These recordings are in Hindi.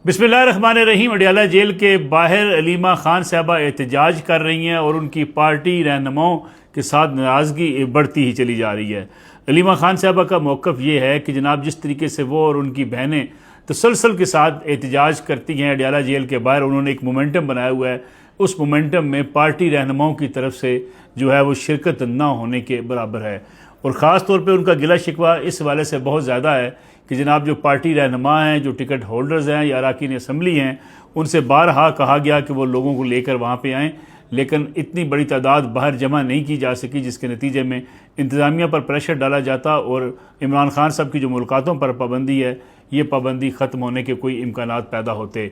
बिस्मिल्लाहिर्रहमानिर्रहीम। अडयाला जेल के बाहर अलीमा खान साहबा एहतजाज कर रही हैं और उनकी पार्टी रहनुमाओं के साथ नाराज़गी बढ़ती ही चली जा रही है। अलीमा खान साहबा का मौक़िफ़ ये है कि जनाब जिस तरीके से वो और उनकी बहनें तसलसल के साथ एहतजाज करती हैं अडयाला जेल के बाहर, उन्होंने एक मोमेंटम बनाया हुआ है। उस मोमेंटम में पार्टी रहनुमाओं की तरफ से जो है वो शिरकत ना होने के बराबर है और ख़ास तौर पे उनका गिला शिकवा इस हवाले से बहुत ज़्यादा है कि जनाब जो पार्टी रहनुमा हैं, जो टिकट होल्डर्स हैं या अरकान असम्बली हैं, उनसे बारहा कहा गया कि वो लोगों को लेकर वहाँ पे आएँ, लेकिन इतनी बड़ी तादाद बाहर जमा नहीं की जा सकी, जिसके नतीजे में इंतज़ामिया पर प्रेशर डाला जाता और इमरान खान साहब की जो मुलाकातों पर पाबंदी है, ये पाबंदी ख़त्म होने के कोई इम्कानात पैदा होते।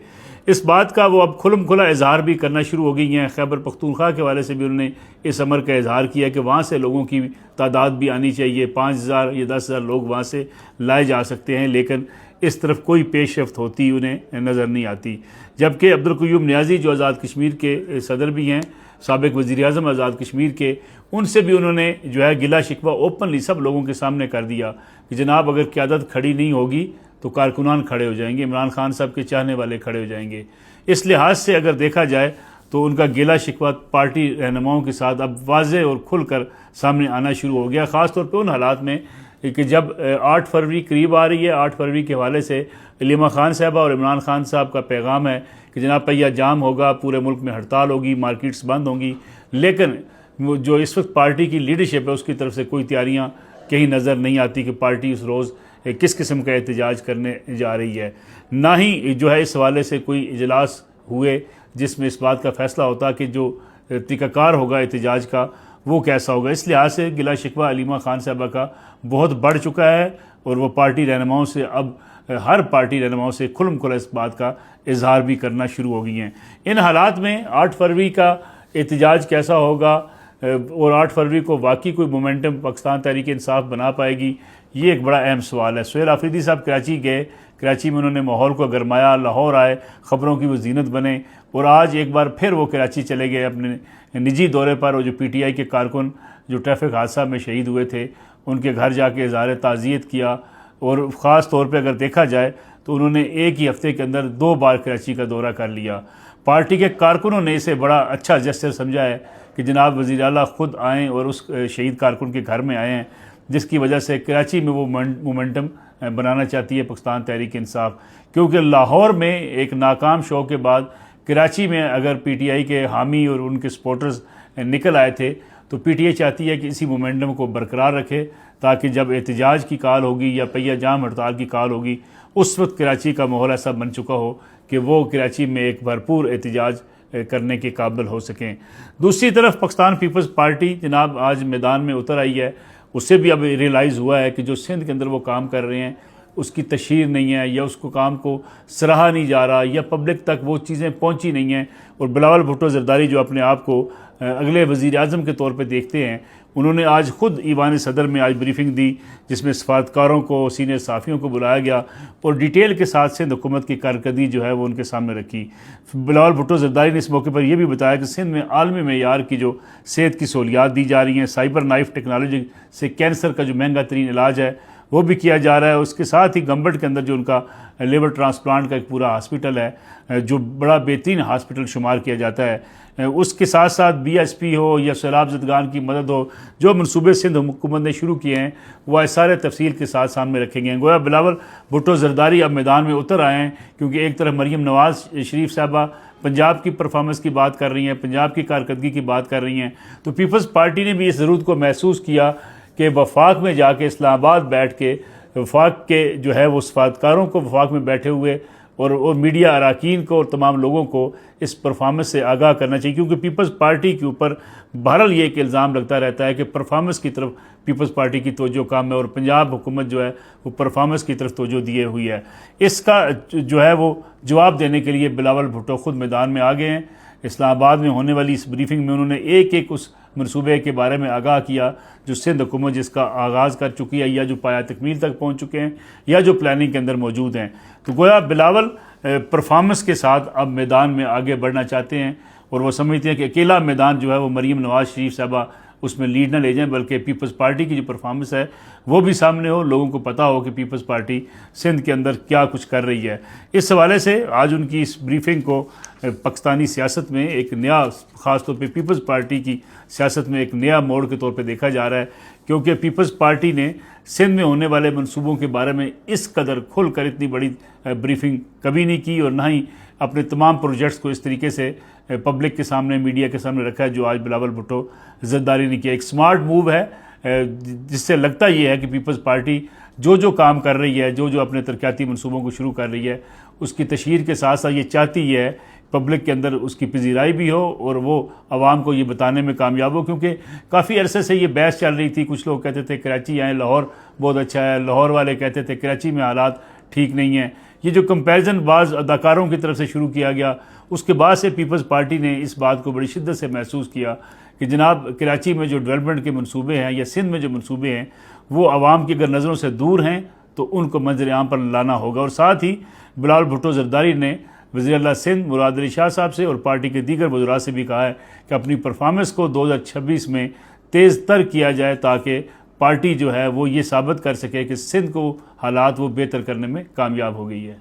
इस बात का वो अब खुलम खुला इजहार भी करना शुरू हो गई हैं। खैबर पख्तूनख्वा के हवाले से भी उन्होंने इस अमर का इजहार किया कि वहाँ से लोगों की तादाद भी आनी चाहिए, 5000 या 10,000 लोग वहाँ से लाए जा सकते हैं, लेकिन इस तरफ कोई पेशरफ्त होती उन्हें नज़र नहीं आती। जबकि अब्दुल क़य्यूम नियाज़ी जो आज़ाद कश्मीर के सदर भी हैं, साबिक़ वज़ीर-ए-आज़म आज़ाद कश्मीर के, उनसे भी उन्होंने जो है गिला शिकवा ओपनली सब लोगों के सामने कर दिया कि जनाब अगर क़यादत खड़ी नहीं होगी तो कारकुनान खड़े हो जाएंगे, इमरान खान साहब के चाहने वाले खड़े हो जाएंगे। इस लिहाज से अगर देखा जाए तो उनका गिला शिकवा पार्टी रहनुमाओं के साथ अब वाज़े और खुलकर सामने आना शुरू हो गया, ख़ास तौर पे उन हालात में कि जब 8 फरवरी करीब आ रही है। 8 फरवरी के हवाले से अलीमा खान साहबा और इमरान खान साहब का पैगाम है कि जनाब पहिया जाम होगा, पूरे मुल्क में हड़ताल होगी, मार्केट्स बंद होंगी, लेकिन जो इस वक्त पार्टी की लीडरशिप है उसकी तरफ से कोई तैयारियाँ कहीं नज़र नहीं आती कि पार्टी उस रोज़ किस किस्म का एहतजाज करने जा रही है। ना ही जो है इस हवाले से कोई इजलास हुए जिसमें इस बात का फ़ैसला होता कि जो तरीक़ाकार होगा एहतजाज का वो कैसा होगा। इस लिहाज से गिला शिकवा अलीमा खान साहबा का बहुत बढ़ चुका है और वो पार्टी रहनुमाओं से अब हर पार्टी रहनुमाओं से खुलम खुला इस बात का इजहार भी करना शुरू हो गई हैं। इन हालात में 8 फरवरी का एहतजाज कैसा होगा और 8 फरवरी को वाकई कोई मोमेंटम पाकिस्तान तहरीक इंसाफ बना पाएगी, ये एक बड़ा अहम सवाल है। सुहेल आफरीदी साहब कराची गए, कराची में उन्होंने माहौल को गरमाया, लाहौर आए, ख़बरों की वो जीनत बने और आज एक बार फिर वो कराची चले गए अपने निजी दौरे पर। और जो PTI के कारकुन जो ट्रैफिक हादसा में शहीद हुए थे, उनके घर जाके इज़हार ताज़ियत किया और ख़ास तौर पर अगर देखा जाए तो उन्होंने एक ही हफ़्ते के अंदर 2 बार कराची का दौरा कर लिया। पार्टी के कारकुनों ने इसे बड़ा अच्छा जेस्चर समझा है कि जनाब वज़ीर आला ख़ुद आएँ और उस शहीद कारकुन के घर में आए हैं, जिसकी वजह से कराची में वो मोमेंटम बनाना चाहती है पाकिस्तान तहरीक इंसाफ। क्योंकि लाहौर में एक नाकाम शो के बाद कराची में अगर PTI के हामी और उनके सपोर्टर्स निकल आए थे तो PTI चाहती है कि इसी मोमेंटम को बरकरार रखे ताकि जब एहतजाज की कॉल होगी या पहिया जाम हड़ताल की कॉल होगी, उस वक्त कराची का माहौल ऐसा बन चुका हो कि वो कराची में एक भरपूर एहतजाज करने के काबिल हो सकें। दूसरी तरफ पाकिस्तान पीपल्स पार्टी जनाब आज मैदान में उतर आई है। उससे भी अब रियलाइज़ हुआ है कि जो सिंध के अंदर वो काम कर रहे हैं उसकी तशहीर नहीं है या उसको काम को सराहा नहीं जा रहा या पब्लिक तक वो चीज़ें पहुंची नहीं हैं। और बिलावल भुट्टो ज़रदारी जो अपने आप को अगले वज़ीर-ए-आज़म के तौर पे देखते हैं, उन्होंने आज ख़ुद ईवान सदर में आज ब्रीफिंग दी जिसमें सफारतकारों को, सीनियर साफ़ियों को बुलाया गया और डिटेल के साथ सिंध हुकूमत की कारकर्दगी जो है वो उनके सामने रखी। बिलावल भुट्टो ज़रदारी ने इस मौके पर यह भी बताया कि सिंध में आलमी मेयार की जो सेहत की सहूलियात दी जा रही हैं, साइबर नाइफ टेक्नोलॉजी से कैंसर का जो महंगा तरीन इलाज है वो भी किया जा रहा है। उसके साथ ही गंबट के अंदर जो उनका लेबर ट्रांसप्लांट का एक पूरा हॉस्पिटल है जो बड़ा बेहतरीन हॉस्पिटल शुमार किया जाता है, उसके साथ साथ BHP हो या सैलाब ज़दगान की मदद हो, जो मनसूबे सिंध हुकूमत ने शुरू किए हैं वह सारे तफसील के साथ सामने रखे गए हैं। गोया बिलावल भुट्टो ज़रदारी अब मैदान में उतर आए हैं क्योंकि एक तरफ मरीम नवाज़ शरीफ साहबा पंजाब की परफॉर्मेंस की बात कर रही हैं, पंजाब की कारकर्दगी की बात कर रही हैं, तो पीपल्स पार्टी ने भी इस ज़रूरत को महसूस किया कि वफाक में जाके इस्लामाबाद बैठ के वफाक के जो है वो सफारतकारों को वफाक में बैठे हुए और मीडिया अरकान को और तमाम लोगों को इस परफॉर्मेंस से आगाह करना चाहिए। क्योंकि पीपल्स पार्टी के ऊपर बहरहाल ये एक इल्ज़ाम लगता रहता है कि परफॉर्मेंस की तरफ पीपल्स पार्टी की तवज्जो कम है और पंजाब हुकूमत जो है वो परफॉर्मेंस की तरफ तवज्जो दिए हुई है। इसका जो है वो जवाब देने के लिए बिलावल भुट्टो ख़ुद मैदान में आ गए हैं। इस्लामाबाद में होने वाली इस ब्रीफिंग में उन्होंने एक एक उस मनसूबे के बारे में आगाह किया जो सिंध हुकूमत जिसका आगाज़ कर चुकी है या जो पाया तकमील तक पहुँच चुके हैं या जो प्लानिंग के अंदर मौजूद हैं। तो गोया बिलावल परफॉर्मेंस के साथ अब मैदान में आगे बढ़ना चाहते हैं और वो समझते हैं कि अकेला मैदान जो है वो मरीम नवाज़ शरीफ साहबा उसमें लीड ना ले जाएं, बल्कि पीपल्स पार्टी की जो परफॉर्मेंस है वो भी सामने हो, लोगों को पता हो कि पीपल्स पार्टी सिंध के अंदर क्या कुछ कर रही है। इस हवाले से आज उनकी इस ब्रीफिंग को पाकिस्तानी सियासत में एक नया, ख़ास तौर पे पीपल्स पार्टी की सियासत में एक नया मोड़ के तौर पे देखा जा रहा है, क्योंकि पीपल्स पार्टी ने सिंध में होने वाले मंसूबों के बारे में इस कदर खुलकर इतनी बड़ी ब्रीफिंग कभी नहीं की, और ना ही अपने तमाम प्रोजेक्ट्स को इस तरीके से पब्लिक के सामने, मीडिया के सामने रखा है जो आज बिलावल भुट्टो जरदारी ने किया। एक स्मार्ट मूव है, जिससे लगता ये है कि पीपल्स पार्टी जो जो काम कर रही है, जो जो अपने तरक्याती मंसूबों को शुरू कर रही है, उसकी तशहीर के साथ साथ ये चाहती है पब्लिक के अंदर उसकी पजीराई भी हो और वो आवाम को ये बताने में कामयाब हो। क्योंकि काफ़ी अरसे से ये बहस चल रही थी, कुछ लोग कहते थे कराची आए, लाहौर बहुत अच्छा है, लाहौर वाले कहते थे कराची में हालात ठीक नहीं है। ये जो कंपैरिजन बाज़ अदाकारों की तरफ से शुरू किया गया, उसके बाद से पीपल्स पार्टी ने इस बात को बड़ी शिद्दत से महसूस किया कि जनाब कराची में जो डेवलपमेंट के मंसूबे हैं या सिंध में जो मंसूबे हैं वो आवाम की अगर नज़रों से दूर हैं तो उनको मंजर आम पर लाना होगा। और साथ ही बिलावल भुट्टो जरदारी ने वज़ीर-ए-आला सिंध मुराद अली शाह साहब से और पार्टी के दीगर वज़रा से भी कहा है कि अपनी परफॉर्मेंस को 2026 में तेज़ तर किया जाए, ताकि पार्टी जो है वो ये साबित कर सके कि सिंध को हालात वो बेहतर करने में कामयाब हो गई है।